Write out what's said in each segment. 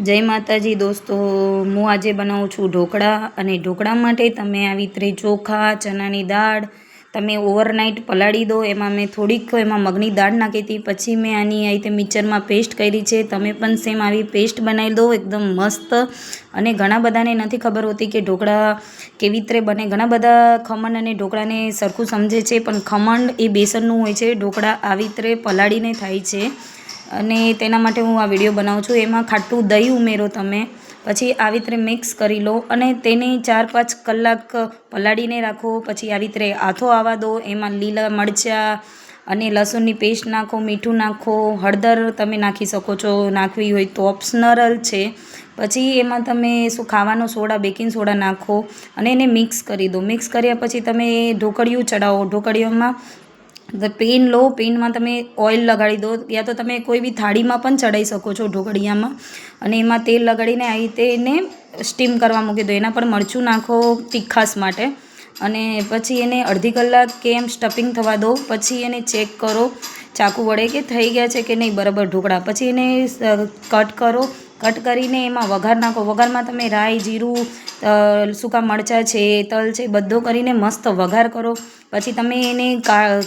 જય માતાજી દોસ્તો, હું આજે બનાવું છું ઢોકળા. અને ઢોકળા માટે તમે આવી રીતે ચોખા, ચણાની દાળ તમે ઓવરનાઇટ પલાળી દો. એમાં મેં થોડીક મગની દાળ નાખી હતી, પછી મેં આની આ રીતે મિક્સરમાં પેસ્ટ કરી છે. તમે પણ સેમ આવી પેસ્ટ બનાવી દો, એકદમ મસ્ત. અને ઘણા બધાને નથી ખબર હોતી કે ઢોકળા કેવી રીતે બને. ઘણા બધા ખમણ અને ઢોકળાને સરખું સમજે છે, પણ ખમણ એ બેસનનું હોય છે, ઢોકળા આવી રીતે પલાળીને થાય છે. અને તેના માટે હું આ વિડીયો બનાવું છું. એમાં ખાટું દહીં ઉમેરો તમે, પછી આવી રીતે મિક્સ કરી લો અને તેને 4-5 કલાક પલાળીને રાખો. પછી આવી રીતે આથો આવવા દો. એમાં લીલા મરચાં અને લસણની પેસ્ટ નાખો, મીઠું નાખો, હળદર તમે નાખી શકો છો, નાખવી હોય તો ઓપ્શનલ છે. પછી એમાં તમે ખાવાનો સોડા, બેકિંગ સોડા નાખો અને એને મિક્સ કરી દો. મિક્સ કર્યા પછી તમે ઢોકળિયું ચડાવો. ઢોકળિયામાં પેન લો, પેનમાં તમે ઓઇલ લગાડી દો, યા તો તમે કોઈ બી થાળીમાં પણ ચડાવી શકો છો ઢોકળિયામાં. અને એમાં તેલ લગાડીને આવી રીતે એને સ્ટીમ કરવા મૂકી દો. એના પર મરચું નાખો તીખાશ માટે. અને પછી એને અડધી કલાક કે એમ સ્ટફિંગ થવા દો. પછી એને ચેક કરો ચાકુ વડે કે થઈ ગયા છે કે નહીં બરાબર ઢોકળા. પછી એને કટ કરો. કટ કરીને એમાં વઘાર નાખો. વઘારમાં તમે રાઈ, જીરું, સૂકા મરચાં છે, તલ છે, બધો કરીને મસ્ત વઘાર કરો. પછી તમે એને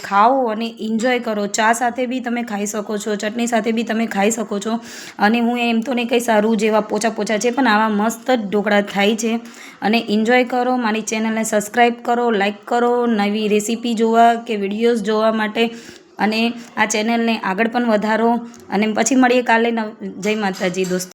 ખાઓ અને એન્જોય કરો. ચા સાથે બી તમે ખાઈ શકો છો, ચટણી સાથે બી તમે ખાઈ શકો છો. અને હું એમ તો નહીં કંઈ સારું જેવા પોચા પોચા છે, પણ આવા મસ્ત જ ઢોકળા થાય છે. અને એન્જોય કરો. મારી ચેનલને સબસ્ક્રાઈબ કરો, લાઈક કરો, નવી રેસીપી જોવા કે વિડીયોઝ જોવા માટે. અને આ ચેનલને આગળ પણ વધારો. અને પછી મળીએ કાલે. જય માતાજી દોસ્તો.